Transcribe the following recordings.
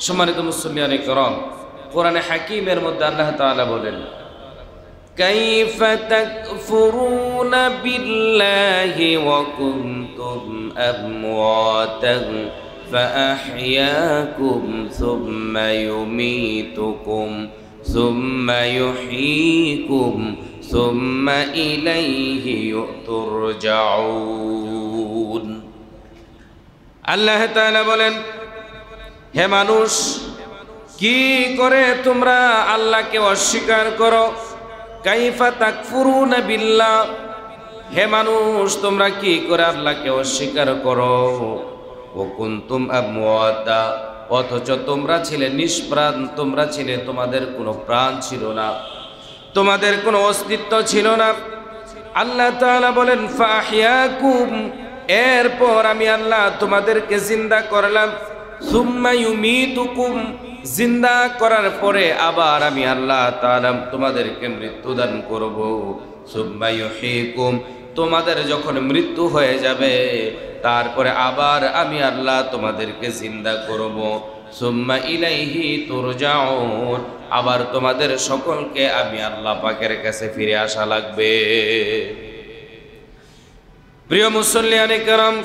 সম্মানিত মুসল্লিয়ানে کرام, কোরআনে হাকিমের মধ্যে আল্লাহ তাআলা বলেন, কাইফা তাকফুরুনা বিল্লাহি ওয়া কুনতুম আমওয়াতান ফাআহইয়াকুম সুম্মা ইউমীতুকুম সুম্মা ইউহয়ীকুম সুম্মা ইলাইহি তুরজাউন। আল্লাহ তাআলা বলেন, হে মানুষ, কি করে তোমরা আল্লাহকে অস্বীকার করো? কাইফা তাকফুরুনা বিল্লাহ, হে মানুষ তোমরা কি করে আল্লাহকে অস্বীকার করো? ওয়া কুনতুম আমওয়াতা, অথচ তোমরা ছিলে নিষ্প্রাণ, তোমরা ছিলে, তোমাদের কোনো প্রাণ ছিল না, তোমাদের কোনো অস্তিত্ব ছিল না। আল্লাহ তাআলা বলেন, ফাহিয়াকুম, এরপর আমি আল্লাহ তোমাদেরকে জিন্দা করলাম, সুম্মা ইউমীতুকুম, জিন্দা করার পরে আবার আমি আল্লাহ তাআলা তোমাদেরকে মৃত্যুদান করব, সুম্মা ইউহয়ীকুম, তোমাদের যখন মৃত্যু হয়ে যাবে তারপরে আবার আমি আল্লাহ তোমাদেরকে জিন্দা করব, সুম্মা ইলাইহি তুরজাউন, আবার তোমাদের সকলকে আমি আল্লাহ পাকের কাছে ফিরে আসা লাগবে। প্রিয় মুসল্লিয়ানে کرام,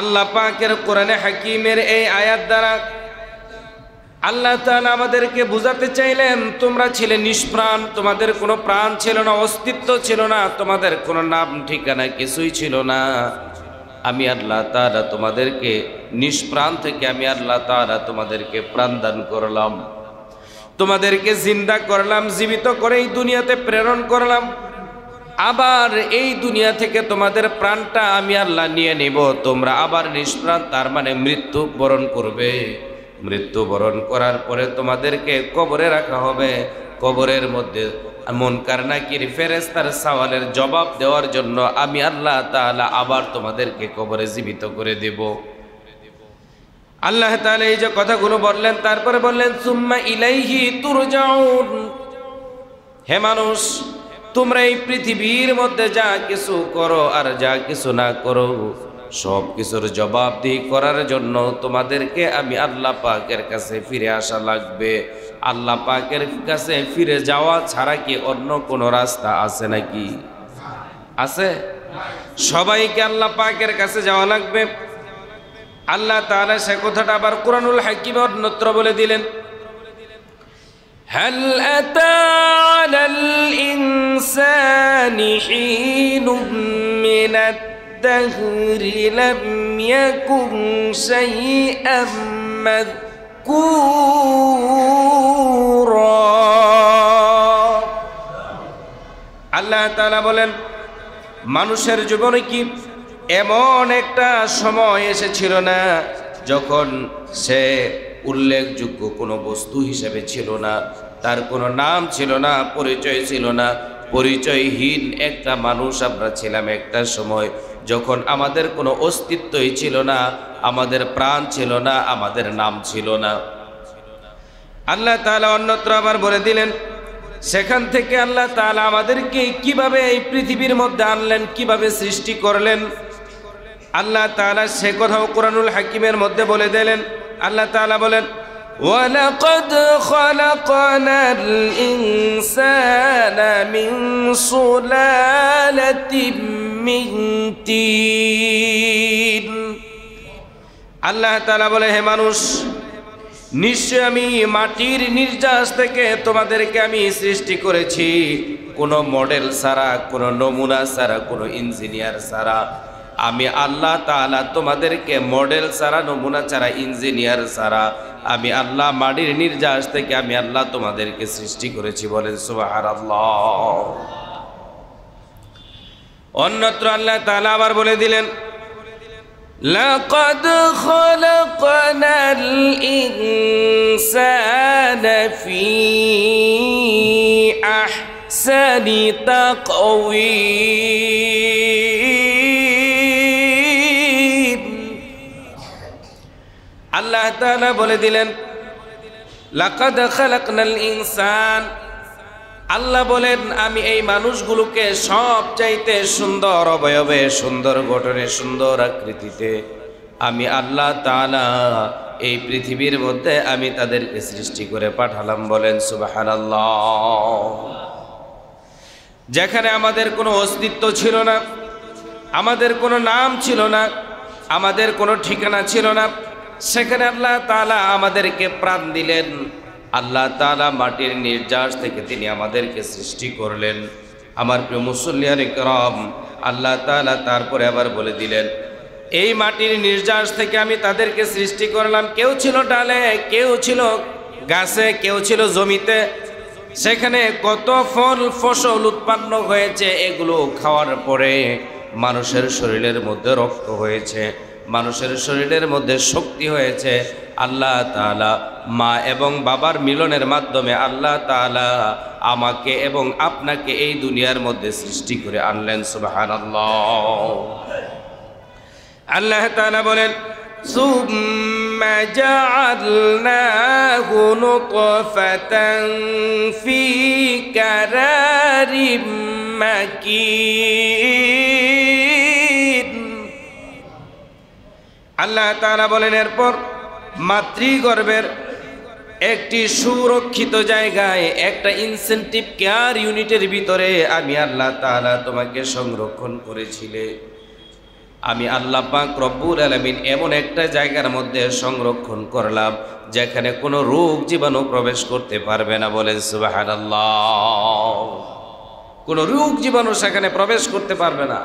আল্লাহ পাকের কোরআনে হাকিমের এই আয়াত দ্বারা আল্লাহ তাআলা আমাদেরকে বুঝাতে চাইলেন, তোমরা ছিলে নিষ্প্রাণ, তোমাদের কোনো প্রাণ ছিল না, অস্তিত্ব ছিল না, তোমাদের কোনো নাম ঠিকানা কিছুই ছিল না। আমি আল্লাহ তাআলা তোমাদেরকে নিষ্প্রাণ থেকে আমি আল্লাহ তাআলা তোমাদেরকে প্রাণ দান করলাম, তোমাদেরকে জিন্দা করলাম, জীবিত করে এই দুনিয়াতে প্রেরণ করলাম। আবার এই দুনিয়া থেকে তোমাদের প্রাণটা আমি আল্লাহ নিয়ে নিব, তোমরা আবার নিষ্প্রাণ, তার মানে মৃত্যু বরণ করবে। মৃত্যু বরণ করার পরে তোমাদেরকে কবরে রাখা হবে। কবরের মধ্যে মুনকার নাকির ফেরেশতার সওয়ালের জবাব দেওয়ার জন্য আমি আল্লাহ তাআলা আবার তোমাদেরকে কবরে জীবিত করে দেব। আল্লাহ তাআলা এই যে কথাগুলো বললেন, তারপরে বললেন, সুম্মা ইলাইহি তুরজাউন, হে মানুষ, তোমরা এই পৃথিবীর মধ্যে যা কিছু করো আর যা কিছু না করো, সব কিছুর জবাবদিহি করার জন্য তোমাদেরকে আমি আল্লাহ পাকের কাছে ফিরে আসা লাগবে। আল্লাহ পাকের কাছে ফিরে যাওয়া ছাড়া কি অন্য কোনো রাস্তা আছে নাকি? আছে? সবাইকে আল্লাহ পাকের কাছে যাওয়া লাগবে। আল্লাহ তাআলা সে কথাটা আবার কুরআনুল হাকিমে অন্যত্র বলে দিলেন, হাল আতা আলাল ইনসানি হিনুম মিনাত দাহরি লাম ইয়াকুন শাইআম মাযকুরা। আল্লাহ তাআলা বলেন, মানুষের জীবনে কি এমন একটা সময় এসেছিল না যখন সে উল্লেখযোগ্য কোনো বস্তু হিসেবে ছিল না, তার কোনো নাম ছিল না, পরিচয় ছিল না, পরিচয়হীন একটা মানুষ আমরা ছিলাম একটা সময়, যখন আমাদের কোনো অস্তিত্বই ছিল না, আমাদের প্রাণ ছিল না, আমাদের নাম ছিল না। আল্লাহ তাআলা অন্যত্র আবার বলে দিলেন, সেখান থেকে আল্লাহ তাআলা আমাদেরকে কিভাবে এই পৃথিবীর মধ্যে আনলেন, কিভাবে সৃষ্টি করলেন, আল্লাহ তাআলা সে কথাও কুরআনুল হাকিমের মধ্যে বলে দিলেন। আল্লাহ তাআলা বলেন, ওয়ালাকাদ খালাকনাল ইনসানা মিন সুলালাতিন মিন তিন। আল্লাহ তাআলা বলে, হে মানুষ, নিশ্চয় আমি মাটির নির্যাস থেকে তোমাদেরকে আমি সৃষ্টি করেছি, কোনো মডেল ছাড়া, কোনো নমুনা ছাড়া, কোনো ইঞ্জিনিয়ার ছাড়া। আমি আল্লাহ তাআলা তোমাদেরকে মডেল ছাড়া, নমুনা ছাড়া, ইঞ্জিনিয়ার ছাড়া আমি আল্লাহ মাটির নির্যাস থেকে আমি আল্লাহ তোমাদেরকে সৃষ্টি করেছি। বলেন সুবহানাল্লাহ। অন্যত্র আল্লাহ তাআলা আবার বলে দিলেন, লাকাদ খালাকনাল ইনসানা ফি আহসানি তাকওয়িম। আল্লাহ তাআলা বলে দিলেন, লাকাদ খালাকনাল ইনসান, আল্লাহ বলেন আমি এই মানুষগুলোকে সবচাইতে সুন্দর অবয়বে, সুন্দর গঠনে, সুন্দর আকৃতিতে আমি আল্লাহ তাআলা এই পৃথিবীর মধ্যে আমি তাদেরকে সৃষ্টি করে পাঠালাম। বলেন সুবহানাল্লাহ। যেখানে আমাদের কোনো অস্তিত্ব ছিল না, আমাদের কোনো নাম ছিল না, আমাদের কোনো ঠিকানা ছিল না, সেখানে আল্লাহ তাআলা আমাদেরকে প্রাণ দিলেন। আল্লাহ তাআলা মাটির নির্যাস থেকে তিনি আমাদেরকে সৃষ্টি করলেন। আমার প্রিয় মুসল্লিয়ানে কেরাম, আল্লাহ তাআলা তারপরে আবার বলে দিলেন, এই মাটির নির্যাস থেকে আমি তাদেরকে সৃষ্টি করলাম। কেউ ছিল ডালে, কেউ ছিল গাছে, কেউ ছিল জমিতে। সেখানে কত ফল ফসল উৎপন্ন হয়েছে, এগুলো খাওয়ার পরে মানুষের শরীরের মধ্যে রক্ত হয়েছে, মানুষের শরীরের মধ্যে শক্তি হয়েছে। আল্লাহ তাআলা মা এবং বাবার মিলনের মাধ্যমে আল্লাহ তাআলা আমাকে এবং আপনাকে এই দুনিয়ার মধ্যে সৃষ্টি করে আনলেন। সুবহানাল্লাহ। আল্লাহ তাআলা বলেন, সুম্মা জাআলনাহু নুতফাতান ফি কারারিম মাকিন। আল্লাহ তাআলা বলেন, এরপর মাতৃগর্ভের একটি সুরক্ষিত জায়গায়, একটা ইনসেন্টিভ কেয়ার ইউনিটের ভিতরে আমি আল্লাহ তাআলা তোমাকে সংরক্ষণ করেছিলে। আমি আল্লাহ পাক রব্বুল আলামিন এমন একটা জায়গার মধ্যে সংরক্ষণ করলাম যেখানে কোনো রোগ জীবাণু প্রবেশ করতে পারবে না। বলেন সুবহানাল্লাহ। কোনো রোগ জীবাণু সেখানে প্রবেশ করতে পারবে না,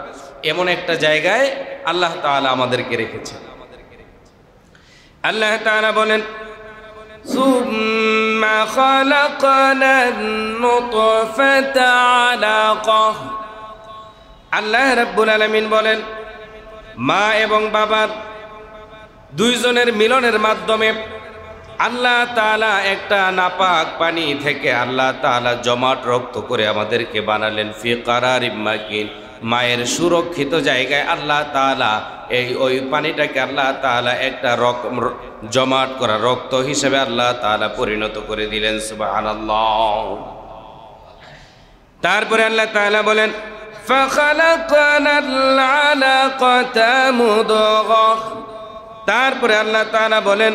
এমন একটা জায়গায় আল্লাহ তাআলা আমাদেরকে রেখেছেন। আল্লাহ তাআলা বলেন, সুম্মা খালাকনান নুতফাতা আলাকাহ। আল্লাহ রাব্বুল আলামিন বলেন, মা এবং বাবার দুইজনের মিলনের মাধ্যমে আল্লাহ তাআলা একটা নাপাক পানি থেকে আল্লাহ তাআলা জমাট রক্ত করে আমাদেরকে বানালেন। ফি কারারিম মাকিন, মায়ের সুরক্ষিত জায়গায় আল্লাহ তাআলা ওই পানিটাকে আল্লাহ তাআলা একটা জমাট করা রক্ত হিসেবে আল্লাহ তাআলা পরিণত করে দিলেন। সুবহানাল্লাহ। তারপরে আল্লাহ তাআলা বলেন, ফাখালাকনাল আলাকাতা মুদগাহ। তারপরে আল্লাহ তাআলা বলেন,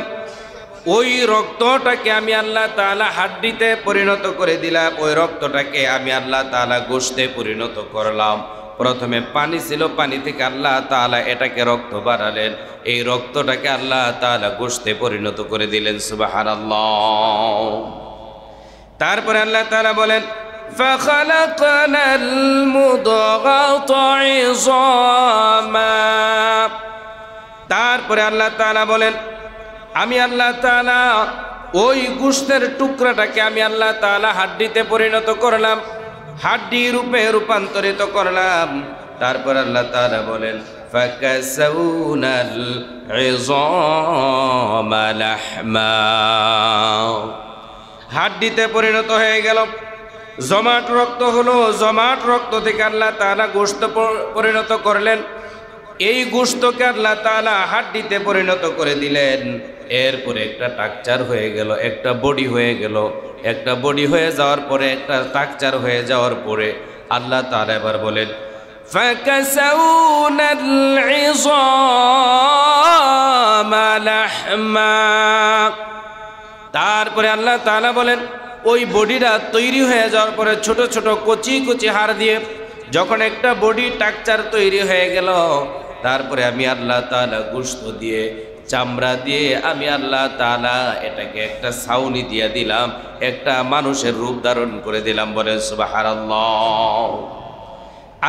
ওই রক্তটাকে আমি আল্লাহ তাআলা হাড্ডিতে পরিণত করে দিলাম, ওই রক্তটাকে আমি আল্লাহ তাআলা গোশতে পরিণত করলাম। প্রথমে পানি ছিল, পানি থেকে আল্লাহ তাআলা এটাকে রক্ত বানালেন, এই রক্তটাকে আল্লাহ তাআলা গোশতে পরিণত করে দিলেন। সুবহানাল্লাহ। তারপরে আল্লাহ তাআলা বলেন, ফাখালাকনাল মুদগাতা ইযামা। তারপরে আল্লাহ তাআলা বলেন, আমি আল্লাহ তাআলা ওই গোশতের টুকরাটাকে আমি আল্লাহ তাআলা হাড্ডিতে পরিণত করলাম, হাড্ডি রূপে রূপান্তরিত করলাম। তারপর আল্লাহ তাআলা বলেন, ফাকাসাউনাল ইযামা লাহমা। হাড্ডিতে পরিণত হয়ে গেল, জমাট রক্ত হলো, জমাট রক্ত থেকে আল্লাহ তাআলা গোশত পরিণত করলেন, এই গোশতকে আল্লাহ তাআলা হাড্ডিতে পরিণত করে দিলেন। এরপরে একটা স্ট্রাকচার হয়ে গেল, একটা বডি হয়ে গেল। একটা বডি হয়ে যাওয়ার পরে, একটা স্ট্রাকচার হয়ে যাওয়ার পরে আল্লাহ তাআলা এবার বলেন, ফাকাসাউনাল ইযামা লাহমা। তারপরে আল্লাহ তাআলা বলেন, ওই বডিটা তৈরি হয়ে যাওয়ার পরে ছোট ছোট কচি কচি হাড় দিয়ে যখন একটা বডি স্ট্রাকচার তৈরি হয়ে গেল, তারপরে আমি আল্লাহ তাআলা গোশত দিয়ে, চামড়া দিয়ে আমি আল্লাহ তাআলা এটাকে একটা ছাউনি দিয়ে দিলাম, একটা মানুষের রূপ ধারণ করে দিলাম। বলেন সুবহানাল্লাহ।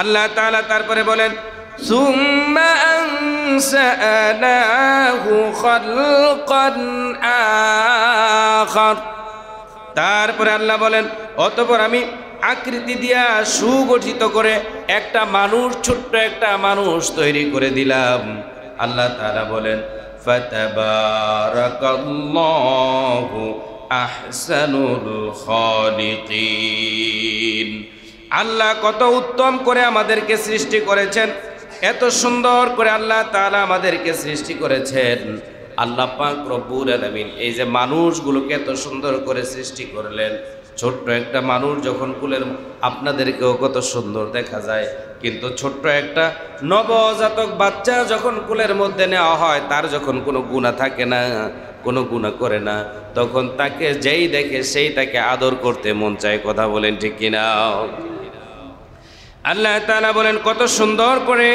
আল্লাহ তাআলা তারপরে বলেন, সুম্মা আনশানাহু খালকান আখার। তারপরে আল্লাহ বলেন, অতঃপর আমি আকৃতি দিয়া সুগঠিত করে একটা মানুষ, ছোট্ট একটা মানুষ তৈরি করে দিলাম। আল্লাহ তাআলা বলেন, ফাতাবারাকাল্লাহু আহসানুল খালিকিন। আল্লাহ কত উত্তম করে আমাদেরকে সৃষ্টি করেছেন, এত সুন্দর করে আল্লাহ তাআলা আমাদেরকে সৃষ্টি করেছেন। আল্লাহ পাক রব্বুল আলামিন এই যে মানুষগুলোকে এত সুন্দর করে সৃষ্টি করলেন, ছোট্ট একটা মানুষ যখন কুলের, আপনাদেরকেও কত সুন্দর দেখা যায়, কিন্তু ছোট্ট একটা নবজাতক বাচ্চা যখন কুলের মধ্যে নেওয়া হয়, তার যখন কোনো গুনাহ থাকে না, কোনো গুনাহ করে না, তখন তাকে যেই দেখে সেই তাকে আদর করতে মন চায়। কথা বলেন ঠিক কিনা? আল্লাহ তাআলা বলেন, কত সুন্দর করে,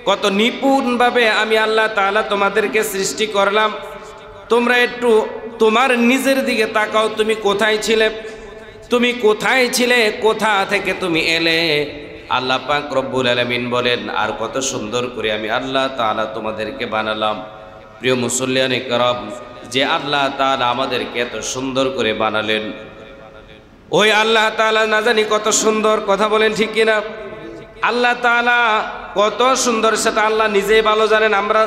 কত নিপুণভাবে আমি আল্লাহ তাআলা তোমাদেরকে সৃষ্টি করলাম। তোমরা একটু তোমার নিজের দিকে তাকাও, তুমি কোথায় ছিলে? তুমি কোথায় ছিলে? কোথা থেকে তুমি এলে? আল্লাহ পাক রব্বুল আলামিন বলেন, আর কত সুন্দর করে আমি আল্লাহ তাআলা তোমাদেরকে বানালাম। প্রিয় মুসল্লিয়ানে কেরাম, যে আল্লাহ তাআলা আমাদেরকে এত সুন্দর করে বানালেন, ওই আল্লাহ তাআলা না জানি কত সুন্দর। কথা বলেন ঠিক কিনা? আল্লাহ তাআলা কত সুন্দর সেটা আল্লাহ নিজেই ভালো জানেন। আমরা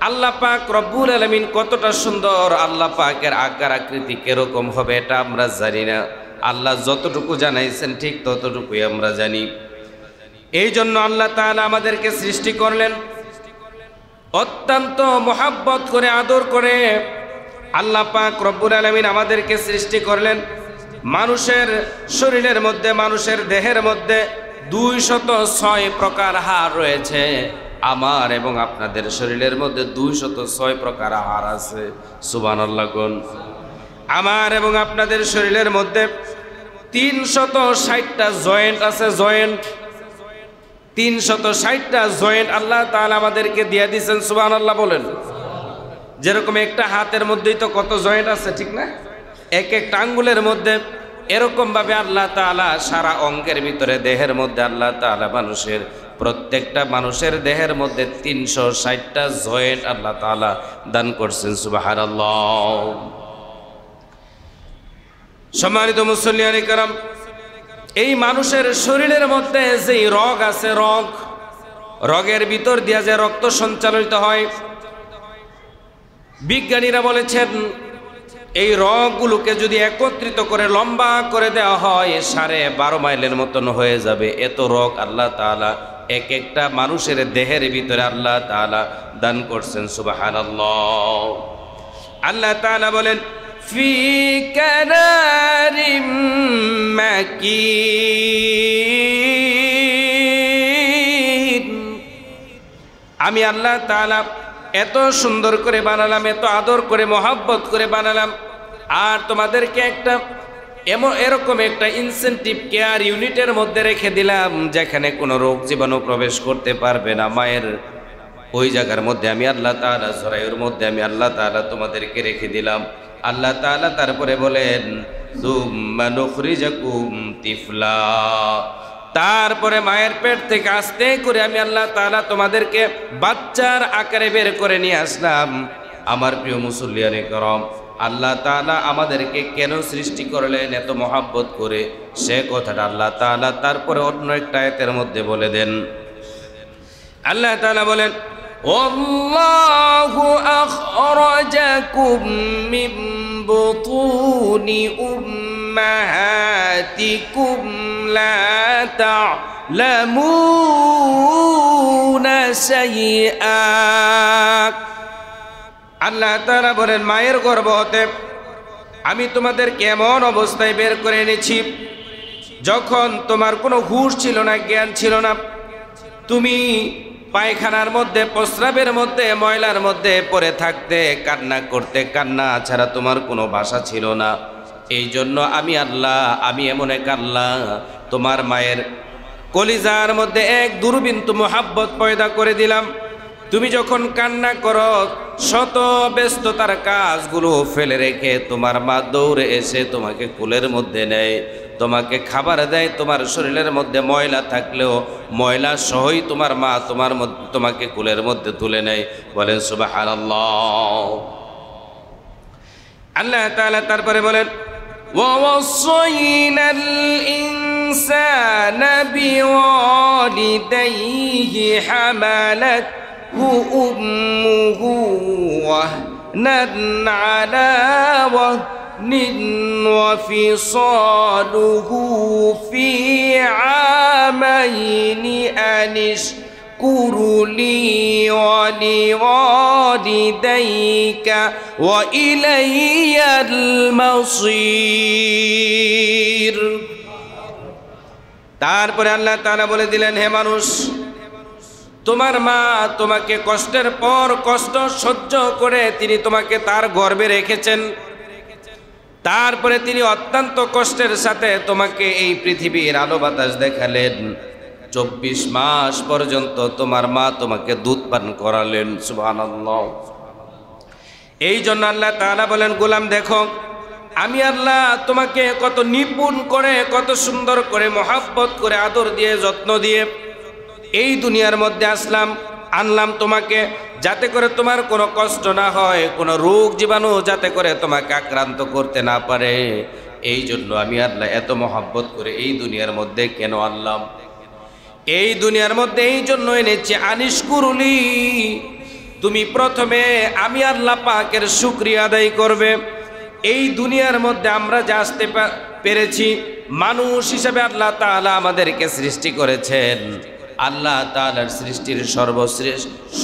আল্লাহ পাক রব্বুল আলামিন কতটা সুন্দর, আল্লাহ পাকের আকার আকৃতি কিরকম হবে এটা আমরা জানি না। আল্লাহ যতটুকু জানাইছেন ঠিক ততটুকুই আমরা জানি। এই জন্য আল্লাহ তাআলা আমাদেরকে সৃষ্টি করলেন, অত্যন্ত মোহাব্বত করে আদর করে আল্লাহ পাক রব্বুল আলামিন আমাদেরকে সৃষ্টি করলেন। মানুষের শরীরের মধ্যে, মানুষের দেহের মধ্যে 206 প্রকার হাড় রয়েছে। আমার এবং আপনাদের শরীরের মধ্যে 206 প্রকার হাড় আছে। সুবহানাল্লাহ কোন? আমার এবং আপনাদের শরীরের মধ্যে 360টা জয়েন্ট আছে। জয়েন্ট 360টা জয়েন্ট আল্লাহ তাআলা আমাদেরকে দিয়ে দিয়েছেন। সুবহানাল্লাহ বলেন। যেরকম একটা হাতের মধ্যেই তো কত জয়েন্ট আছে, ঠিক না? এক একটা আঙ্গুলের মধ্যে এরকম ভাবে আল্লাহ তাআলা সারা অঙ্গের ভিতরে, দেহের মধ্যে আল্লাহ তাআলা মানুষের প্রত্যেকটা মানুষের দেহের মধ্যে 360টা জয়েন্ট আল্লাহ তাআলা দান করছেন। সুবহানাল্লাহ। সম্মানিত মুসল্লিয়ানে কেরাম, এই মানুষের শরীরের মধ্যে যেই রগ আছে, রগের ভিতর দিয়া যে রক্ত সঞ্চালিত হয়, বিজ্ঞানীরা বলেছেন এই রগগুলোকে যদি একত্রিত করে লম্বা করে দেওয়া হয় 12.5 মাইলের মতন হয়ে যাবে। এত রগ আল্লাহ তাআলা এক একটা মানুষের দেহের ভিতরে আল্লাহ তাআলা দান করছেন। সুবহানাল্লাহ। আল্লাহ তাআলা বলেন, ফি কারারিম মাকিন। আমি আল্লাহ তাআলা এত সুন্দর করে বানালাম, এত আদর করে মোহাব্বত করে বানালাম, আর তোমাদেরকে একটা এরকম একটা ইনসেন্টিভ কেয়ার ইউনিটের মধ্যে রেখে দিলাম, যেখানে কোনো রোগ জীবাণু প্রবেশ করতে পারবে না। মায়ের ওই জায়গার মধ্যে আমি আল্লাহ তাআলা, জরায়ুর মধ্যে আমি আল্লাহ তাআলা তোমাদেরকে রেখে দিলাম। আল্লাহ তাআলা তারপরে বলেন, সুম্মা নুখরিজাকুম তিফলা। তারপরে মায়ের পেট থেকে আস্তে করে আমি আল্লাহ তাআলা তোমাদেরকে বাচ্চার আকারে বের করে নিয়ে আসলাম। আমার প্রিয় মুসল্লিয়ানে কেরাম, আল্লাহ তাআলা আমাদেরকে কেন সৃষ্টি করলেন এত মহাব্বত করে, সে কথাটা আল্লাহ তাআলা তারপরে অন্য একটা আয়াতের মধ্যে বলে দেন। আল্লাহ তাআলা বলেন, আল্লাহু আখরাজাকুম মিন বুতুনি উম্মাহাতিকুম লা তা'লামুনা শাইআ। আল্লাহ তাআলা বলেন, মায়ের গর্ভ হতে আমি তোমাদেরকে এমন অবস্থায় বের করে এনেছি যখন তোমার কোনো হুঁশ ছিল না, জ্ঞান ছিল না। তুমি পায়খানার মধ্যে, প্রস্রাবের মধ্যে, ময়লার মধ্যে পড়ে থাকতে, কান্না করতে, কান্না ছাড়া তোমার কোনো ভাষা ছিল না। এই জন্য আমি আল্লাহ, আমি এমন এক আল্লাহ, তোমার মায়ের কলিজার মধ্যে এক দুর্বিন্দু মোহাব্বত পয়দা করে দিলাম। তুমি যখন কান্না করো, শত ব্যস্ততার কাজগুলো ফেলে রেখে তোমার মা দৌড়ে এসে তোমাকে কোলের মধ্যে নেয়, তোমাকে খাবার দেয়। তোমার শরীরের মধ্যে ময়লা থাকলেও ময়লা সহই তোমার মা তোমাকে কোলের মধ্যে তুলে নেয়। বলেন সুবহানাল্লাহ। আল্লাহ তাআলা তারপরে বলেন, ওয়াসাইনাল ইনসানা বিওয়ালিদাইহি হামালাতহু উম্মুহু ওয়াহনান আলা ওয়াহনিন وفصاله في عامين أن اشكر لي ولوالديك وإلي المصير। তারপরে আল্লাহ তাআলা বলে দিলেন, হে মানুষ, তোমার মা তোমাকে কষ্টের পর কষ্ট সহ্য করে তিনি তোমাকে তার গর্ভে রেখেছেন, তারপরে তিনি অত্যন্ত কষ্টের সাথে তোমাকে এই পৃথিবীর আলো বাতাস দেখালেন। 24 মাস পর্যন্ত তোমার মা তোমাকে দুধ পান করালেন। সুবহানাল্লাহ। এই জন্য আল্লাহ তাআলা বলেন, গোলাম দেখো আমি আল্লাহ তোমাকে কত নিপুণ করে, কত সুন্দর করে, মহাব্বত করে, আদর দিয়ে, যত্ন দিয়ে এই দুনিয়ার মধ্যে আনলাম তোমাকে, যাতে করে তোমার কোনো কষ্ট না হয়, কোনো রোগ জীবাণু যাতে করে তোমাকে আক্রান্ত করতে না পারে। এই জন্য আমি আল্লাহ এত মহাব্বত করে এই দুনিয়ার মধ্যে কেন আনলাম? এই দুনিয়ার মধ্যে এই জন্য এনেছি, আনিশকুরুলি, তুমি প্রথমে আমি আল্লাহ পাকের শুকরিয়া আদায় করবে। এই দুনিয়ার মধ্যে আমরা যা আসতে পেরেছি, মানুষ হিসেবে আল্লাহ তাআলা আমাদেরকে সৃষ্টি করেছেন। আল্লাহ তাআলার সৃষ্টির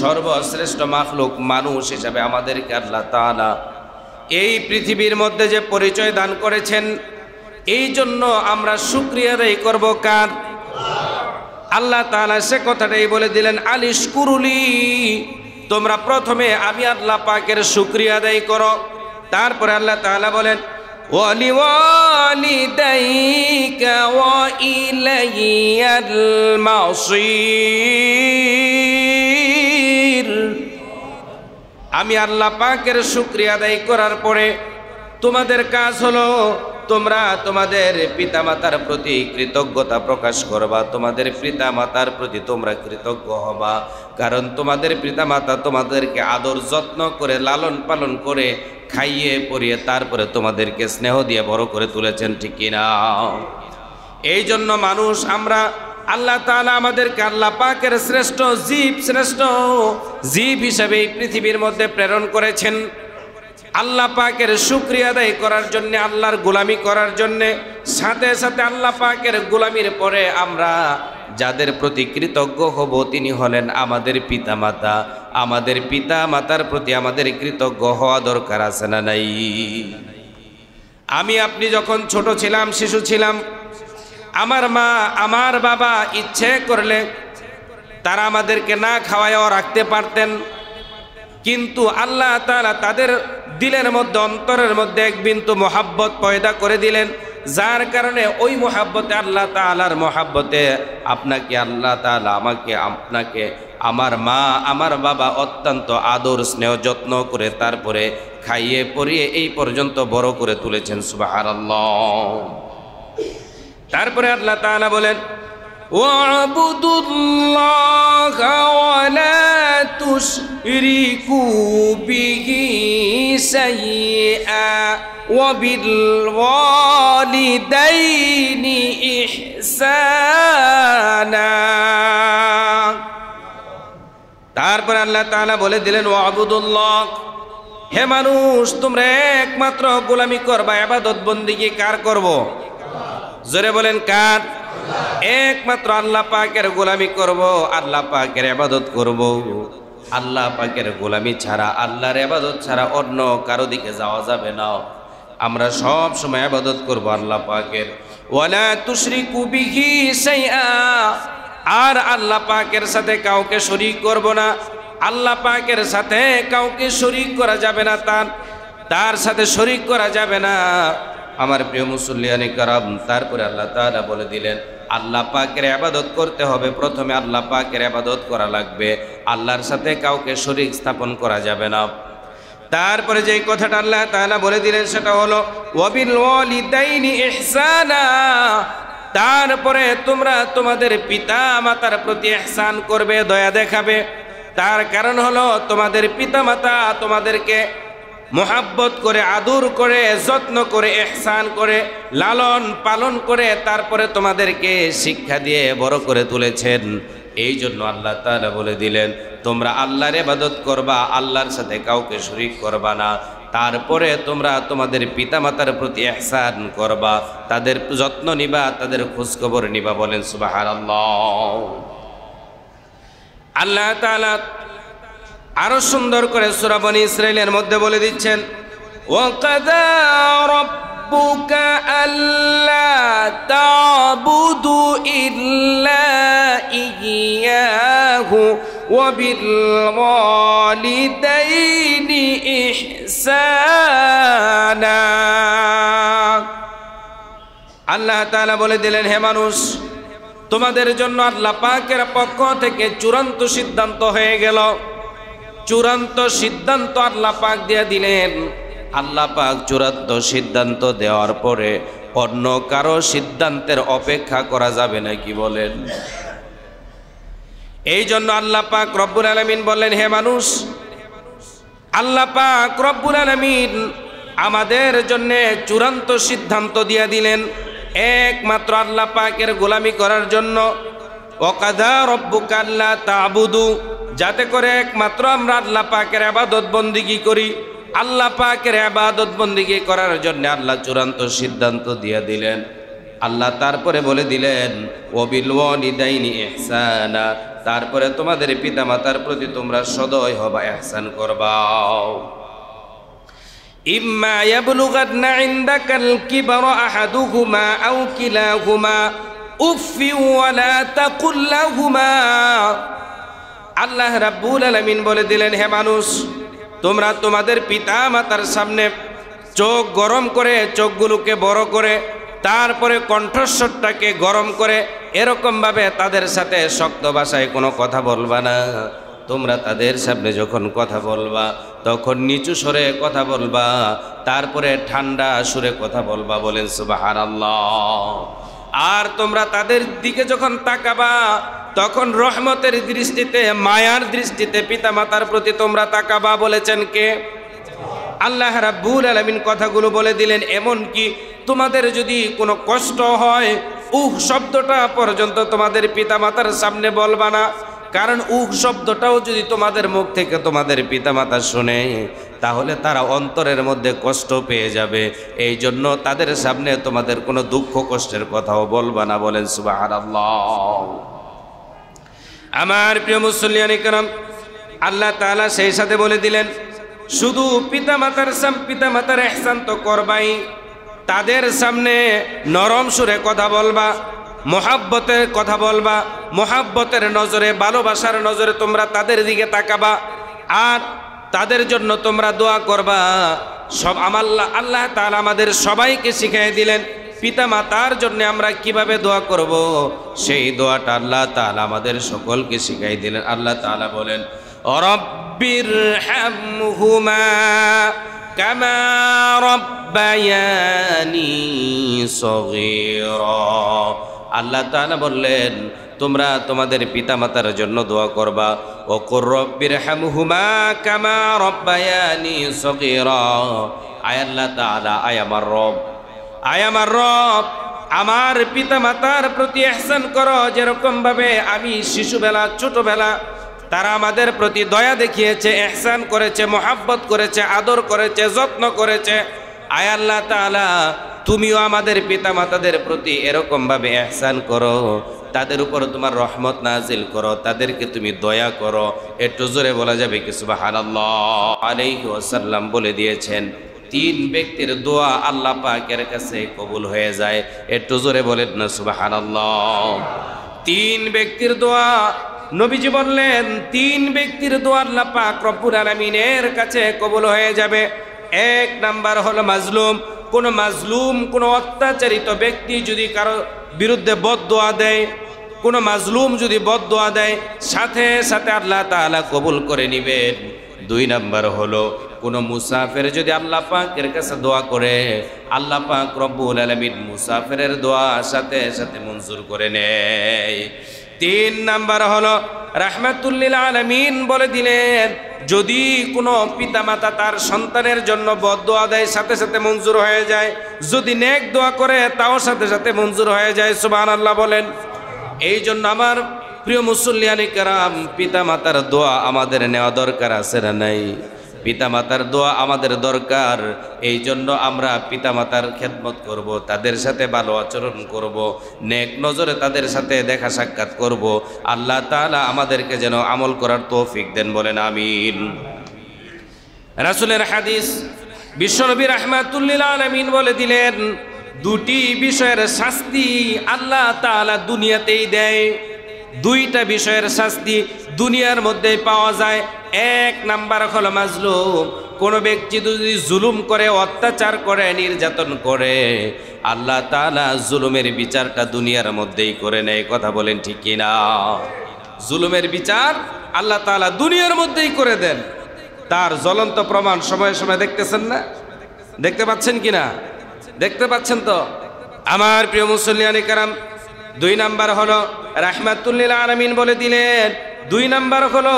সর্বশ্রেষ্ঠ মাখলুক মানুষ হিসেবে আমাদেরকে আল্লাহ তাআলা এই পৃথিবীর মধ্যে যে পরিচয় দান করেছেন, এই জন্য আমরা শুকরিয়া আদায় করব কার? আল্লাহ তাআলা সে কথাটাই বলে দিলেন, আনিশকুরুলি, তোমরা প্রথমে আমি আল্লাহ পাকের শুকরিয়া আদায় করো। তারপরে আল্লাহ তাআলা বলেন, ওয়ালিওয়ালিদাইকা ওয়া ইলাইয়াল মাসির। আমি আল্লাহ পাকের শুকরিয়া আদায় করার পরে তোমাদের কাজ হলো তোমরা তোমাদের পিতামাতার প্রতি কৃতজ্ঞতা প্রকাশ করবা। তোমাদের পিতামাতার প্রতি তোমরা কৃতজ্ঞ হবা, কারণ তোমাদের পিতামাতা তোমাদেরকে আদর যত্ন করে, লালন পালন করে, খাইয়ে পরিয়ে তারপরে তোমাদেরকে স্নেহ দিয়ে বড় করে তুলেছেন, ঠিক কিনা? এই জন্য মানুষ আমরা, আল্লাহ তাআলা আমাদেরকে আল্লাহ পাকের শ্রেষ্ঠ জীব হিসেবে এই পৃথিবীর মধ্যে প্রেরণ করেছেন। আল্লাহ পাকের শুকরিয়া আদায় করার জন্য, আল্লাহর গোলামি করার জন্য, সাথে সাথে আল্লাহ পাকের গোলামির পরে আমরা যাদের প্রতি কৃতজ্ঞ হব তিনি হলেন আমাদের পিতামাতা। আমাদের পিতামাতার প্রতি আমাদের কৃতজ্ঞ হওয়া দরকার আছে না নাই? আমি আপনি যখন ছোট ছিলাম, শিশু ছিলাম, আমার মা আমার বাবা ইচ্ছে করলে তারা আমাদেরকে না খাওয়ায়ও রাখতে পারতেন, কিন্তু আল্লাহ তাআলা তাদের দিলের মধ্যে, অন্তরের মধ্যে এক বিন্দু মোহাব্বত পয়দা করে দিলেন, যার কারণে ওই মোহাব্বতে, আল্লাহ তাআলার মোহাব্বতে আপনাকে আল্লাহ তাআলা আপনাকে আমার মা আমার বাবা অত্যন্ত আদর স্নেহ যত্ন করে তারপরে খাইয়ে পরিয়ে এই পর্যন্ত বড় করে তুলেছেন। সুবহানাল্লাহ। তারপরে আল্লাহ তাআলা বলেন, ওয়াবুদুল্লাহা ওয়া লা তুশরিকু বিহি শাইআ ওয়া বিল ওয়ালিদাইনি ইহসানা। তারপর আল্লাহ তাআলা বলে দিলেন, ওয়াবুদুল্লাহ, হে মানুষ তোমরা একমাত্র গোলামি করবা, ইবাদত বন্দেগী কার করব? জোরে বলেন কার? একমাত্র আল্লাহ পাকের গোলামি করব, আল্লাহ পাকের ইবাদত করব। আল্লাহ পাকের গোলামি ছাড়া, আল্লাহর ইবাদত ছাড়া অন্য কারো দিকে যাওয়া যাবে না। আমরা সব সময় ইবাদত করব আল্লাহ পাকের। ওয়ালা তুশরিকু বিহি শাইআ, আর আল্লাহ পাকের সাথে কাউকে শরীক করব না। আল্লাহ পাকের সাথে কাউকে শরীক করা যাবে না, তার সাথে শরীক করা যাবে না। আমার প্রিয় মুসল্লিয়ানে কারাম, তারপরে আল্লাহ তাআলা বলে দিলেন, আল্লাহ পাকের ইবাদত করতে হবে, প্রথমে আল্লাহ পাকের ইবাদত করা লাগবে, আল্লাহর সাথে কাউকে শরীক স্থাপন করা যাবে না। তারপরে যে কথাটা আল্লাহ তাআলা বলে দিলেন সেটা হলো ওয়াবিল ওয়ালিদাইনি ইহসানা। তারপরে তোমরা তোমাদের পিতা মাতার প্রতি ইহসান করবে, দয়া দেখাবে। তার কারণ হলো তোমাদের পিতা মাতা তোমাদেরকে মোহাব্বত করে, আদর করে, যত্ন করে, ইহসান করে, লালন পালন করে তারপরে তোমাদেরকে শিক্ষা দিয়ে বড় করে তুলেছেন। এই জন্য আল্লাহ তাআলা বলে দিলেন তোমরা আল্লাহর ইবাদত করবা, আল্লাহর সাথে কাউকে শরীক করবা না। তারপরে তোমরা তোমাদের পিতামাতার প্রতি ইহসান করবা, তাদের যত্ন নিবা, তাদের খোঁজখবর নিবা। বলেন সুবহানাল্লাহ। আল্লাহ তাআলা আরো সুন্দর করে সূরা বনী ইসরাঈলের মধ্যে বলে দিচ্ছেন, ওয়াকাযা রাব্বুকা আল্লা তা'বুদু ইল্লা ইয়্যাহু وبالوالدين إحسانا আল্লাহ তাআলা বলে দিলেন, হে মানুষ, তোমাদের জন্য আল্লাহ পাকের পক্ষ থেকে চূড়ান্ত সিদ্ধান্ত হয়ে গেল। চূড়ান্ত সিদ্ধান্ত আল্লাহ পাক দিয়ে দিলেন। আল্লাহ পাক চূড়ান্ত সিদ্ধান্ত দেওয়ার পরে অন্য কারো সিদ্ধান্তের অপেক্ষা করা যাবে না, কি বলেন? এই জন্য আল্লাহ পাক রব্বুল আলামিন বললেন, হে মানুষ, আল্লাহ পাক রব্বুল আলামিন আমাদের জন্য চূড়ান্ত সিদ্ধান্ত দিয়ে দিলেন একমাত্র আল্লাহ পাকের গোলামি করার জন্য। ওয়াকাযা রাব্বুকা আল্লা তা'বুদু, যাতে করে একমাত্র আমরা আল্লাহ পাকের ইবাদত বন্দেগী করি। আল্লাহ পাকের ইবাদত বন্দেগী করার জন্য আল্লাহ চূড়ান্ত সিদ্ধান্ত দিয়ে দিলেন। আল্লাহ তারপরে বলে দিলেন, ওয়াবিল ওয়ালিদাইনি ইহসানা, তারপরে তোমাদের পিতামাতার প্রতি তোমরা সদয় হবা, ইহসান করবা। ইম্মা ইয়াবলুগান্না ইনদাকাল কিবরা আহাদুহুমা আও কিলাহুমা উফফি ওয়া লা তাকুল লাহুমা। আল্লাহ রাব্বুল আলামিন বলে দিলেন, হে মানুষ, তোমরা তোমাদের পিতা মাতার সামনে চোখ গরম করে, চোখগুলোকে বড় করে, তারপরে কণ্ঠস্বরটাকে গরম করে এরকম ভাবে তাদের সাথে শক্ত ভাষায় কোনো কথা বলবা না। তোমরা তাদের সামনে যখন কথা বলবা তখন নিচু স্বরে কথা বলবা, তারপরে ঠান্ডা সুরে কথা বলবা। বলেন সুবহানাল্লাহ। আর তোমরা তাদের দিকে যখন তাকাবা তখন রহমতের দৃষ্টিতে, মায়ার দৃষ্টিতে পিতামাতার প্রতি তোমরা তাকাবা। বলেছেন কে? আল্লাহ রাব্বুল আলামিন কথাগুলো বলে দিলেন। এমন কি তোমাদের যদি কোনো কষ্ট হয়, শব্দটা পর্যন্ত তোমাদের পিতামাতার সামনে বলবা না। কারণ শব্দটাও যদি তোমাদের মুখ থেকে তোমাদের পিতামাতা শুনে তাহলে তারা অন্তরের মধ্যে কষ্ট পেয়ে যাবে। এই জন্য তাদের সামনে তোমাদের কোনো দুঃখ কষ্টের কথাও বলবা না। বলেন সুবহানাল্লাহ। আমার প্রিয় মুসল্লিয়ানে কেরাম, আল্লাহ তাআলা সেই সাথে বলে দিলেন, শুধু পিতামাতার ইহসান তো করবাই, তাদের সামনে নরম সুরে কথা বলবা, মোহাব্বতের কথা বলবা, মোহাব্বতের নজরে, ভালোবাসার নজরে তোমরা তাদের দিকে তাকাবা, আর তাদের জন্য তোমরা দোয়া করবা। সব আল্লাহ তাআলা আমাদের সবাইকে শিখিয়ে দিলেন পিতামাতার জন্য আমরা কিভাবে দোয়া করব। সেই দোয়াটা আল্লাহ তাআলা আমাদের সকলকে শিখিয়ে দিলেন। আল্লাহ তাআলা বলেন, রব্বিরহামহুমা কামা রব্বায়ানি সগীরা। আল্লাহ তাআলা বললেন, তোমরা তোমাদের পিতামাতার জন্য দোয়া করবা। ওকুর রব্বিরহামহুমা কামা রব্বায়ানি সগীরা। আয় আল্লাহ তাআলা, আয় আমার রব, আমার পিতামাতার প্রতি ইহসান করো, যেরকম ভাবে আমি শিশুবেলা, ছোটবেলা তারা আমাদের প্রতি দয়া দেখিয়েছে, ইহসান করেছে, মোহাব্বত করেছে, আদর করেছে, যত্ন করেছে। আয় আল্লাহ তাআলা, তুমিও আমাদের পিতামাতাদের প্রতি এরকম ভাবে ইহসান করো, তাদের উপর তোমার রহমত নাজিল করো, তাদেরকে তুমি দয়া করো। একটু জোরে বলা যাবে কি সুবহানাল্লাহ? আলাইহি ওয়াসাল্লাম বলে দিয়েছেন, 3 ব্যক্তির দোয়া আল্লাহ পাকের কাছে কবুল হয়ে যায়। একটু জোরে বলেন না সুবহানাল্লাহ। 3 ব্যক্তির দোয়া, নবীজি বললেন 3 ব্যক্তির দোয়া আল্লাহ পাক রব্বুল আলামিনের কাছে কবুল হয়ে যাবে। 1 নাম্বার হলো মাজলুম। কোনো অত্যাচারিত ব্যক্তি যদি কারো বিরুদ্ধে বদদোয়া দেয়, কোনো মাজলুম যদি বদদোয়া দেয়, সাথে সাথে আল্লাহ তাআলা কবুল করে নেবেন। 2 নাম্বার হলো কোনো মুসাফির যদি আল্লাহ পাকের কাছে দোয়া করে, আল্লাহ পাক রব্বুল আলামিন মুসাফিরের দোয়া সাথে সাথে মঞ্জুর করে নেয়। 3 নাম্বার হলো রাহমাতুল লিল আলামিন বলে দিলেন, যদি কোনো পিতামাতা তার সন্তানের জন্য বদদোয়া দেয় সাথে সাথে মঞ্জুর হয়ে যায়, যদি নেক দোয়া করে তাও সাথে সাথে মঞ্জুর হয়ে যায়। সুবহানাল্লাহ বলেন। এই জন্য আমার প্রিয় মুসল্লিয়ানে কেরাম, পিতামাতার দোয়া আমাদের নেওয়া দরকার আছে না নাই? পিতামাতার দোয়া আমাদের দরকার। এই জন্য আমরা পিতামাতার খেদমত করব, তাদের সাথে ভালো আচরণ করব, নেক নজরে তাদের সাথে দেখা সাক্ষাৎ করব। আল্লাহ তাআলা আমাদেরকে যেন আমল করার তৌফিক দেন। বলেন আমিন। রাসূলের হাদিস, বিশ্বনবী রাহমাতুল লিল আলামিন বলে দিলেন, 2টি বিষয়ের শাস্তি আল্লাহ তাআলা দুনিয়াতেই দেয়। দুইটা বিষয়ের শাস্তি দুনিয়ার মধ্যে পাওয়া যায়। এক নাম্বার হলো মাজলুম, কোনো ব্যক্তি যদি জুলুম করে, অত্যাচার করে, নির্যাতন করে, আল্লাহ তাআলা জুলুমের বিচারটা দুনিয়ার মধ্যেই করে নেয়। কথা বলেন ঠিক কিনা? জুলুমের বিচার আল্লাহ তাআলা দুনিয়ার মধ্যেই করে দেন। তার জ্বলন্ত প্রমাণ সময়ে সময়ে দেখতেছেন না? দেখতে পাচ্ছেন কিনা? দেখতে পাচ্ছেন তো? আমার প্রিয় মুসল্লিয়ানে কেরাম, 2 নাম্বার হলো রাহমাতুল লিল আলামিন বলে দিলেন, 2 নাম্বার হলো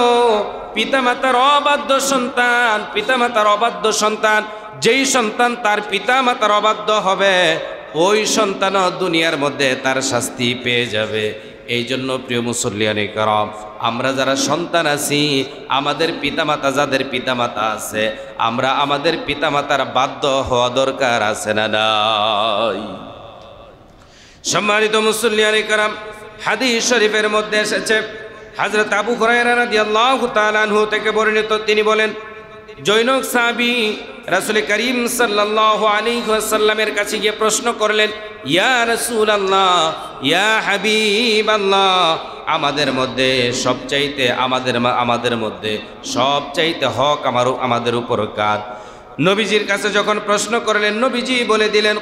পিতামাতার অবাধ্য সন্তান। পিতামাতার অবাধ্য সন্তান, যেই সন্তান তার পিতামাতার অবাধ্য হবে, ওই সন্তানও দুনিয়ার মধ্যে তার শাস্তি পেয়ে যাবে। এই জন্য প্রিয় মুসল্লিয়ানে কেরাম, আমরা যারা সন্তান আছি, আমাদের পিতামাতা, যাদের পিতামাতা আছে, আমরা আমাদের পিতামাতার বাধ্য হওয়া দরকার আছে না নাই? সম্মানিত মুসল্লিয়ানে কেরাম, হাদিস শরীফের মধ্যে এসেছে, হযরত আবু হুরায়রা রাদিয়াল্লাহু তাআলা আনহু থেকে বর্ণিত, তিনি বলেন, জৈনক সাহাবী রাসূল করিম সাল্লাল্লাহু আলাইহি ওয়াসাল্লামের কাছে গিয়ে প্রশ্ন করলেন, ইয়া রাসূলুল্লাহ, ইয়া হাবিবাল্লাহ, আমাদের মধ্যে সবচাইতে আমাদের মধ্যে সবচাইতে হক আমাদের উপর কার? নবীজির কাছে যখন প্রশ্ন করলেন, নবীজি বলে দিলেন,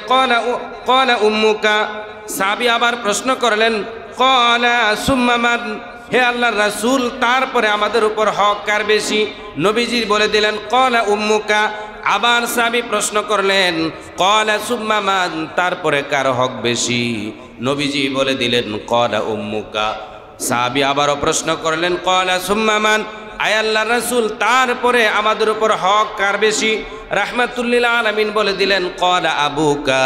ক্বালা উম্মুকা। সাহাবী আবার প্রশ্ন করলেন, ক্বালা সুম্মা মান? হে আল্লাহর রাসূল, তারপরে আমাদের উপর হক কার বেশি? নবীজি বলে দিলেন, ক্বালা উম্মুকা। আবার সাহাবী প্রশ্ন করলেন, ক্বালা সুম্মা মান? তারপরে কার হক বেশি? নবীজি বলে দিলেন, ক্বালা উম্মুকা। সাহাবী আবারও প্রশ্ন করলেন, ক্বালা সুম্মা মান? আয় আল্লাহর রাসূল, তারপরে আমাদের উপর হক কার বেশি? রাহমাতুল লিল আলামিন বলে দিলেন, ক্বালা আবুকা।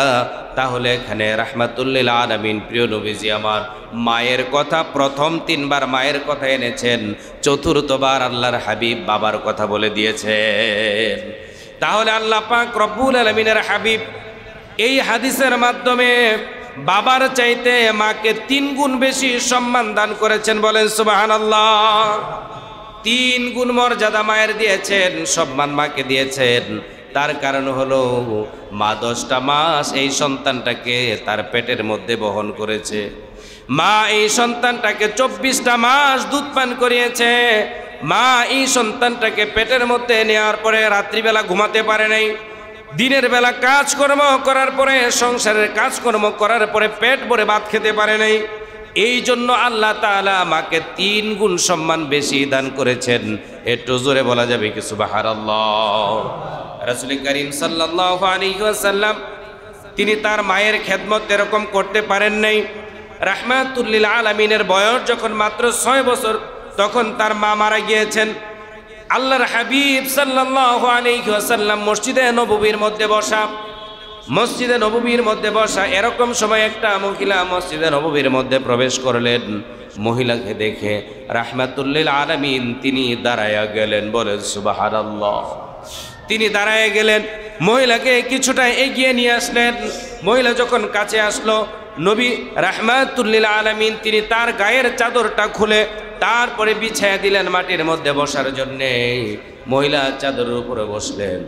তাহলে এখানে রাহমাতুল লিল আলামিন প্রিয় নবীজি আমার মায়ের কথা, প্রথম 3 বার মায়ের কথা এনেছেন, চতুর্থবার আল্লাহর হাবিব বাবার কথা বলে দিয়েছেন। তাহলে আল্লাহ পাক রব্বুল আলামিনের হাবিব এই হাদিসের মাধ্যমে বাবার চাইতে মাকে 3 গুণ বেশি সম্মান দান করেছেন। বলেন সুবহানাল্লাহ। 3 গুণ মর্যাদা মায়ের দিয়েছেন, সম্মান মাকে দিয়েছেন। তার কারণ হলো মা 10টা মাস এই সন্তানটাকে তার পেটের মধ্যে বহন করেছে। মা এই সন্তানটাকে 24টা মাস দুধ পান করিয়েছে। মা এই সন্তানটাকে পেটের মধ্যে নেওয়ার পরে রাত্রিবেলা ঘুমাতে পারে নাই। দিনের বেলা কাজকর্ম করার পরে, সংসারের কাজকর্ম করার পরে পেট ভরে ভাত খেতে পারে নাই। এই জন্য আল্লাহ তাআলা মাকে 3 গুণ সম্মান বেশি দান করেছেন। একটু জোরে বলা যাবে কি সুবহানাল্লাহ? রাসূল করিম সাল্লাল্লাহু আলাইহি ওয়াসাল্লাম তিনি তার মায়ের খেদমত এরকম করতে পারেন নাই। রাহমাতুল লিল আলামিনের বয়স যখন মাত্র 6 বছর, তখন তার মা মারা গিয়েছেন। আল্লাহর হাবিব সাল্লাল্লাহু আলাইহি ওয়াসাল্লাম মসজিদে নববীর মধ্যে বসা এরকম সময় একটা মহিলা মসজিদে নববীর মধ্যে প্রবেশ করলেন। মহিলাকে দেখে রাহমাতুল লিল আলামিন তিনি দাঁড়ায়া গেলেন। বলেন সুবহানাল্লাহ। তিনি দাঁড়ায় গেলেন, মহিলাকে কিছুটা এগিয়ে নিয়ে আসলেন। মহিলা যখন কাছে আসলো, নবী রাহমাতুল লিল আলামিন তিনি তার গায়ের চাদরটা খুলে তারপরে বিছায়া দিলেন মাটির মধ্যে বসার জন্যে। মহিলা চাদরের উপরে বসলেন।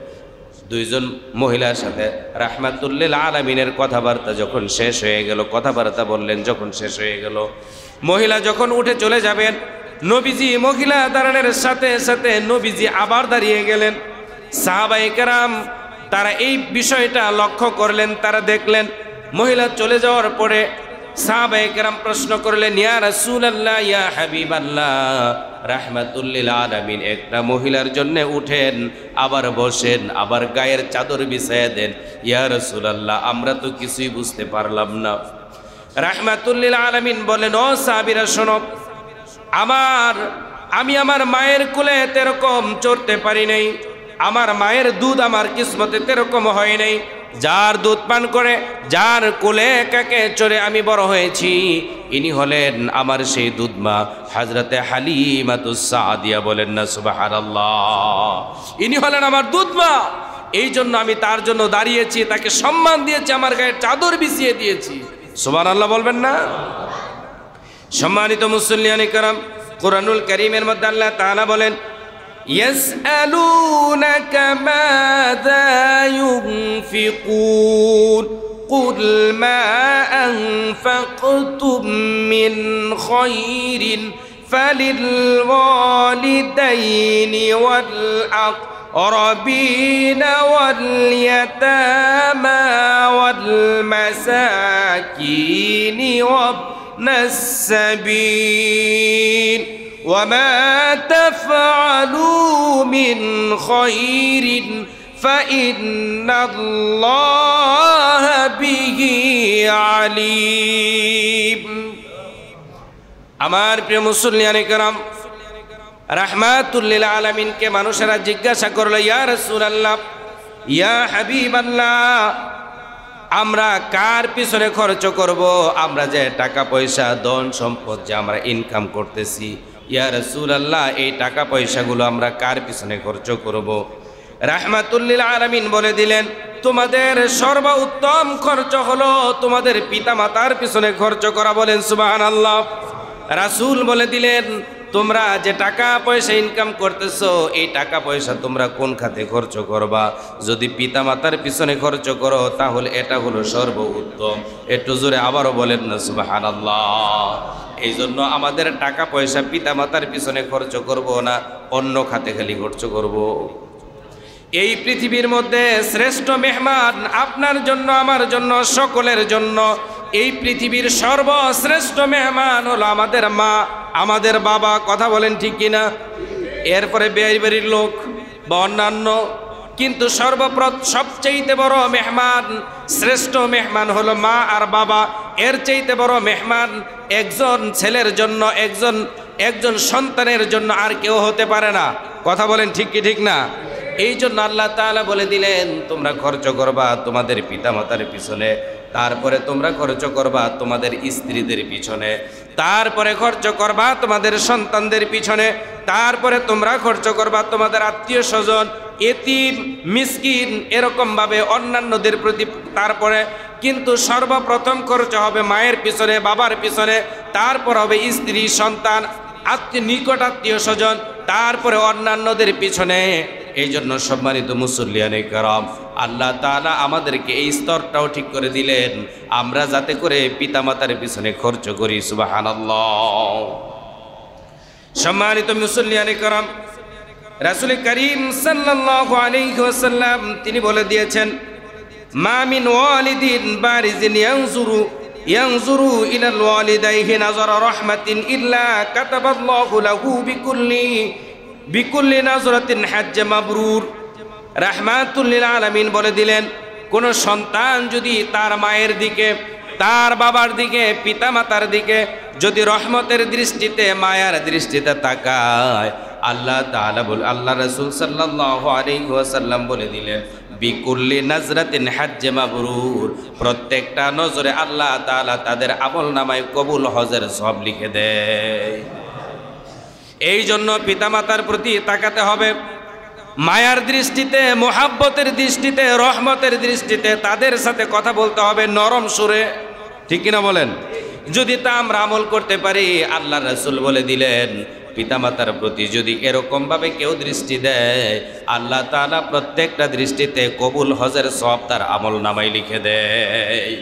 2 জন মহিলার সাথে রাহমাতুল লিল আলামিনের কথাবার্তা যখন শেষ হয়ে গেল, কথাবার্তা বললেন যখন শেষ হয়ে গেল, মহিলা যখন উঠে চলে যাবেন, নবীজি মহিলা দাঁড়ানোর সাথে সাথে নবীজি আবার দাঁড়িয়ে গেলেন। সাহাবায়ে কেরাম তারা এই বিষয়টা লক্ষ্য করলেন, তারা দেখলেন মহিলা চলে যাওয়ার পরে সাহাবায়ে কেরাম প্রশ্ন করলেন, ইয়া রাসূলুল্লাহ, ইয়া হাবিবাল্লাহ, রাহমাতুল লিল আলামিন একটা মহিলার জন্য উঠেন, আবার বসেন, আবার গায়ের চাদর বিছায়া দেন। ইয়া রাসূলুল্লাহ, আমরা তো কিছুই বুঝতে পারলাম না। রাহমাতুল লিল আলামিন বলেন, ও সাহাবীরা শোনো, আমি আমার মায়ের কোলে এরকম চড়তে পারি নাই। আমার মায়ের দুধ আমার কিসমতে এরকম হয় নাই। যার দুধ পান করে, যার কোলে কাকে চড়ে আমি বড় হয়েছি, ইনি হলেন আমার সেই দুধ মা হযরতে হালিমাতুস সাদিয়া। বলেন না সুবহানাল্লাহ। ইনি হলেন আমার দুধ মা। এই জন্য আমি তার জন্য দাঁড়িয়েছি, তাকে সম্মান দিয়েছি, আমার গায়ে চাদর বিছিয়ে দিয়েছি। সুবহানাল্লাহ বলবেন না? সম্মানিত মুসল্লিয়ানে কেরাম, কুরআনুল কারীমের মধ্যে আল্লাহ তাআলা বলেন, ইয়াসআলুনাকা মাযা ইউনফিকুন قل ما أنفقتم من خير فللوالدين والأقربين واليتامى والمساكين وابن السبيل وما تفعلوا من خير فإن الله به عليم আমার প্রিয় মুসল্লিয়ানে কেরাম রাহমাতুল লিল আলামিন কে মানুষেরা জিজ্ঞাসা করলো ইয়া রাসূলুল্লাহ ইয়া হাবিবাল্লাহ আমরা কার পিছনে খরচ করব আমরা যে টাকা পয়সা ধন সম্পদ যে আমরা ইনকাম করতেছি ইয়া রাসূলুল্লাহ এই টাকা পয়সাগুলো আমরা কার পিছনে খরচ করব রাহমাতুল লিল আলামিন বলে দিলেন তোমাদের সর্বোত্তম খরচ হলো তোমাদের পিতামাতার পিছনে খরচ করা বলেন সুবহানাল্লাহ রাসূল বলে দিলেন তোমরা যে টাকা পয়সা ইনকাম করতেছো এই টাকা পয়সা তোমরা কোন খাতে খরচ করবা যদি পিতামাতার পিছনে খরচ করো তাহলে এটা হলো সর্বোত্তম একটু জোরে আবারও বলেন না সুবহানাল্লাহ এই জন্য আমাদের টাকা পয়সা পিতামাতার পিছনে খরচ করব না অন্য খাতে খালি খরচ করব এই পৃথিবীর মধ্যে শ্রেষ্ঠ মেহমান আপনার জন্য আমার জন্য সকলের জন্য এই পৃথিবীর সর্বশ্রেষ্ঠ মেহমান হলো আমাদের মা আমাদের বাবা কথা বলেন ঠিক কিনা এরপরে বিয়ে বাড়ির লোক বা অন্যান্য কিন্তু সবচেয়ে বড় মেহমান শ্রেষ্ঠ মেহমান হলো মা আর বাবা এর চাইতে বড় মেহমান একজন ছেলের জন্য একজন সন্তানের জন্য আর কেউ হতে পারে না কথা বলেন ঠিক কি ঠিক না এই জন্য আল্লাহ তাআলা বলে দিলেন তোমরা খরচ করবা তোমাদের পিতামাতার পিছনে তারপরে তোমরা খরচ করবা তোমাদের স্ত্রীদের পিছনে তারপরে খরচ করবা তোমাদের সন্তানদের পিছনে তারপরে তোমরা খরচ করবা তোমাদের আত্মীয় স্বজন এতিম মিসকিন এরকম ভাবে অন্যান্যদের প্রতি তারপরে কিন্তু সর্বপ্রথম খরচ হবে মায়ের পিছনে বাবার পিছনে তারপর হবে স্ত্রী সন্তান নিকট আত্মীয় স্বজন তারপরে অন্যান্যদের পিছনে এই জন্য সম্মানিত মুসল্লিয়ানে কেরাম আল্লাহ তাআলা আমাদেরকে এই স্তরটাও ঠিক করে দিলেন আমরা যাতে করে পিতামাতার পিছনে খরচ করি সুবহানাল্লাহ সম্মানিত মুসল্লিয়ানে কেরাম রাসূল করিম সাল্লাল্লাহু আলাইহি ওয়াসাল্লাম তিনি বলে দিয়েছেন মা মিন ওয়ালিদিন বারিজিন ইয়ানজুরু ইলাল ওয়ালিদাইহি নাযরা রাহমাতিন ইল্লা কাতাবাল্লাহু লাহু বিকুল্লি নাজরাতিন হজ্জ মাবরুর রাহমাতুল লিল আলামিন বলে দিলেন কোন সন্তান যদি তার মায়ের দিকে তার বাবার দিকে পিতামাতার দিকে যদি রহমতের দৃষ্টিতে মায়ার দৃষ্টিতে তাকায় আল্লাহ তাআলা বলে আল্লাহ রাসূল সাল্লাল্লাহু আলাইহি ওয়াসাল্লাম বলে দিলেন বিকুল্লি নাজরাতিন হজ্জ মাবরুর প্রত্যেকটা নজরে আল্লাহ তাআলা তাদের আমলনামায় কবুল হজের সওয়াব লিখে দেয় এই জন্য পিতামাতার প্রতি তাকাতে হবে মায়ার দৃষ্টিতে মোহাব্বতের দৃষ্টিতে রহমতের দৃষ্টিতে তাদের সাথে কথা বলতে হবে নরম সুরে ঠিক কিনা বলেন যদি তা আমরা আমল করতে পারি আল্লাহ রাসূল বলে দিলেন পিতামাতার প্রতি যদি এরকম ভাবে কেউ দৃষ্টি দেয় আল্লাহ তাআলা প্রত্যেকটা দৃষ্টিতে কবুল হজের সওয়াব তার আমলনামায় লিখে দেয়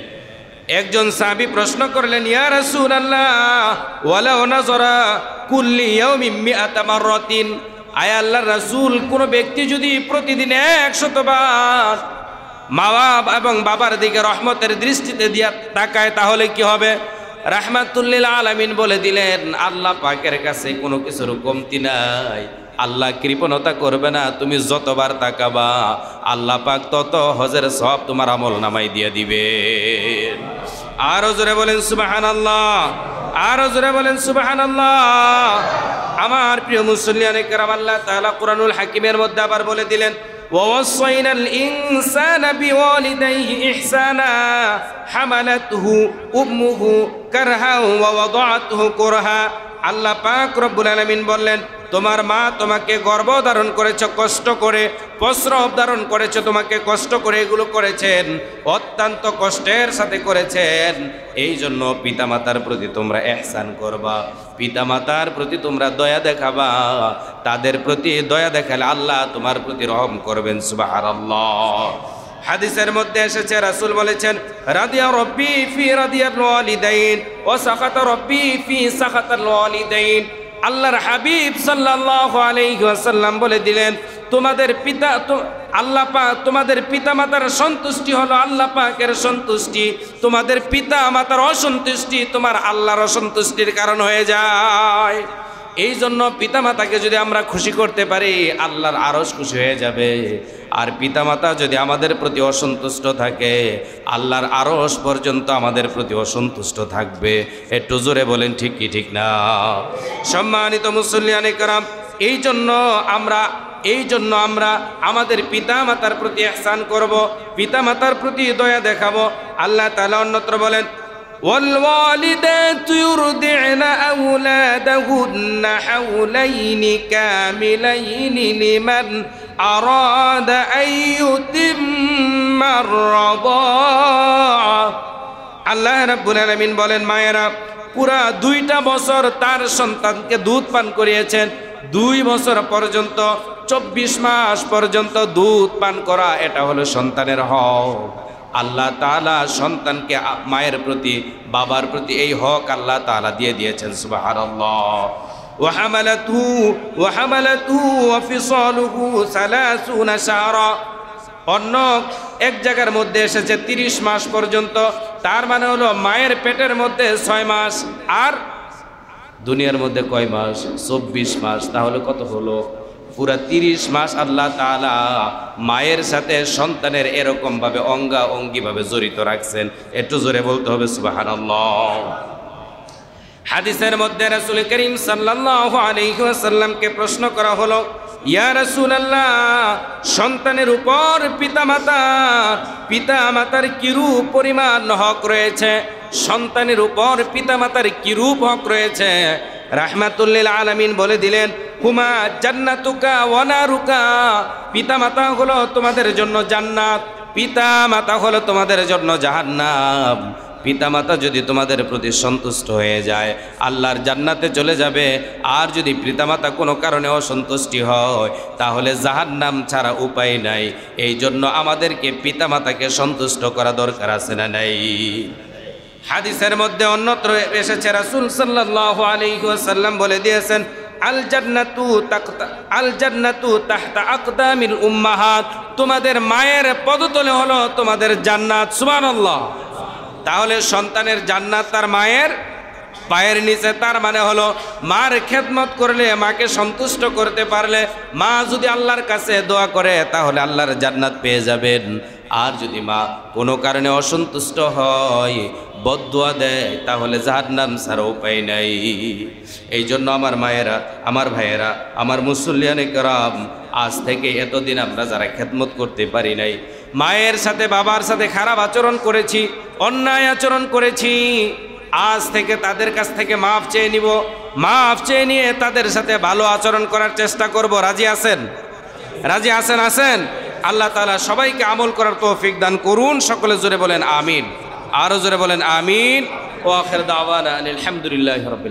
একজন সাহাবী প্রশ্ন করলেন ইয়া রাসূলুল্লাহ ওয়ালাউ নাযরা কুল্লি ইয়াউমিন মিআতা মাররাতিন আয় আল্লাহর রাসূল কোন ব্যক্তি যদি প্রতিদিন 100 বার মা বাবা এবং বাবার দিকে রহমতের দৃষ্টিতে দিয়া তাকায় তাহলে কি হবে রাহমাতুল লিল আলামিন বলে দিলেন আল্লাহ পাকের কাছে কোনো কিছুর কমতি নাই আল্লাহ কৃপণতা করবে না তুমি যতবার তাকাবা আল্লাহ পাক তত হজের সওয়াব তোমার আমলনামায় দিয়ে দিবে আরো জোরে বলেন সুবহানাল্লাহ আরো জোরে বলেন সুবহানাল্লাহ আমার প্রিয় মুসল্লিয়ানে কেরাম আল্লাহ তাআলা কুরআনুল হাকিমের মধ্যে আবার বলে দিলেন ওয়াসাইনাল ইনসানা বিওয়ালিদাইহি ইহসানা হামালাতহু উম্মুহু কারহা ওয়া ওয়াদাআতহু কুরহা আল্লাহ পাক রব্বুল আলামিন বললেন তোমার মা তোমাকে গর্ভধারণ করেছে কষ্ট করে প্রসব ধারণ করেছে তোমাকে কষ্ট করে এগুলো করেছেন অত্যন্ত কষ্টের সাথে করেছেন এই জন্য পিতামাতার প্রতি তোমরা ইহসান করবা পিতামাতার প্রতি তোমরা দয়া দেখাবা তাদের প্রতি দয়া দেখালে আল্লাহ তোমার প্রতি রহম করবেন সুবহানাল্লাহ হাদিসের মধ্যে এসেছে রাসূল বলেছেন রাদিয়া রব্বি ফি রাদিয়াল ওয়ালিদাইন ওয়া সাখাতা রব্বি ফি সাখাতাল ওয়ালিদাইন। আল্লাহর হাবিব সাল্লাল্লাহু আলাইহি ওয়াসাল্লাম বলে দিলেন তোমাদের পিতা আল্লাহ পাক, তোমাদের পিতা মাতার সন্তুষ্টি হলো আল্লাহ পাকের সন্তুষ্টি, তোমাদের পিতা মাতার অসন্তুষ্টি তোমার আল্লাহর অসন্তুষ্টির কারণ হয়ে যায়। এই জন্য পিতামাতাকে যদি আমরা খুশি করতে পারি আল্লাহর আরশ খুশি হয়ে যাবে। আর পিতামাতা যদি আমাদের প্রতি অসন্তুষ্ট থাকে আল্লাহর আরশ পর্যন্ত আমাদের প্রতি অসন্তুষ্ট থাকবে। একটু জোরে বলেন ঠিক কি ঠিক না? সম্মানিত মুসল্লিয়ানে কেরাম, এই জন্য আমরা আমাদের পিতামাতার প্রতি ইহসান করব, পিতামাতার প্রতি দয়া দেখাবো। আল্লাহ তাআলা অন্যত্র বলেন والوالدات يرضعن أولادهن حولين كاملين لمن أراد أن يتم الرضاعة। আল্লাহ রাব্বুল আলামিন বলেন মায়েরা পুরা 2টা বছর তার সন্তানকে দুধ পান করিয়েছেন। 2 বছর পর্যন্ত 24 মাস পর্যন্ত দুধ পান করা এটা হলো সন্তানের হক। আল্লাহ তাআলা সন্তানকে মায়ের প্রতি বাবার প্রতি এই হক আল্লাহ তাআলা দিয়ে দিয়েছেন। সুবহানাল্লাহ। ওয়া হামালাতু ওয়া ফিসালুহু 30 শাহরা। অন্য এক জায়গার মধ্যে এসেছে 30 মাস পর্যন্ত, তার মানে হলো মায়ের পেটের মধ্যে 6 মাস আর দুনিয়ার মধ্যে কয় মাস? 24 মাস। তাহলে কত হলো? পুরা 30 মাস আল্লাহ তাআলা মায়ের সাথে সন্তানের এরকম ভাবে অঙ্গাঅঙ্গি ভাবে জড়িত রাখছেন। একটু জোরে বলতে হবে সুবহানাল্লাহ। হাদিসের মধ্যে রাসূল করিম সাল্লাল্লাহু আলাইহি ওয়াসাল্লামকে প্রশ্ন করা হলো ইয়া রাসূলুল্লাহ সন্তানের উপর পিতামাতার কিরূপ পরিমাণ হক রয়েছে? সন্তানের উপর পিতামাতার কিরূপ হক রয়েছে? রাহমাতুল্লিল আলামিন বলে দিলেন হুমা জান্নাতুকা ওয়া নারুকা। পিতামাতা হলো তোমাদের জন্য জান্নাত, পিতামাতা হলো তোমাদের জন্য জাহান্নাম। পিতামাতা যদি তোমাদের প্রতি সন্তুষ্ট হয়ে যায় আল্লাহর জান্নাতে চলে যাবে, আর যদি পিতামাতা কোনো কারণে অসন্তুষ্টি হয় তাহলে জাহান্নাম ছাড়া উপায় নাই। এই জন্য আমাদেরকে পিতামাতাকে সন্তুষ্ট করা দরকার আছে না নাই? হাদিসের মধ্যে অন্যত্র এসেছে রাসূল সাল্লাল্লাহু আলাইহি ওয়াসাল্লাম বলে দিয়েছেন আল জান্নাতু তাহতা আকদামিল উম্মাহাত। তোমাদের মায়ের পদতলে হলো তোমাদের জান্নাত। সুবহানাল্লাহ। তাহলে সন্তানের জান্নাত তার মায়ের পায়ের নিচে। তার মানে হলো মার খেদমত করলে, মাকে সন্তুষ্ট করতে পারলে, মা যদি আল্লাহর কাছে দোয়া করে তাহলে আল্লাহর জান্নাত পেয়ে যাবেন। আর যদি মা কোনো কারণে অসন্তুষ্ট হয়, বদদুয়া দেয়, তাহলে জাহান্নাম ছাড়া উপায় নাই। এই জন্য আমার মায়েরা, আমার ভাইয়েরা, আমার মুসল্লিয়ানে কেরাম, আজ থেকে এতদিন আমরা যারা খেদমত করতে পারি নাই, মায়ের সাথে বাবার সাথে খারাপ আচরণ করেছি, অন্যায় আচরণ করেছি, আজ থেকে তাদের কাছ থেকে মাফ চেয়ে নিব। মাফ চেয়ে নিয়ে তাদের সাথে ভালো আচরণ করার চেষ্টা করব। রাজি আছেন? রাজি আছেন? আল্লাহ তাআলা সবাইকে আমল করার তৌফিক দান করুন। সকলে জোরে বলেন আমিন। আরো জোরে বলেন আমিন। ওয়া আখির দাওয়ানা আলহামদুলিল্লাহি রাব্বিল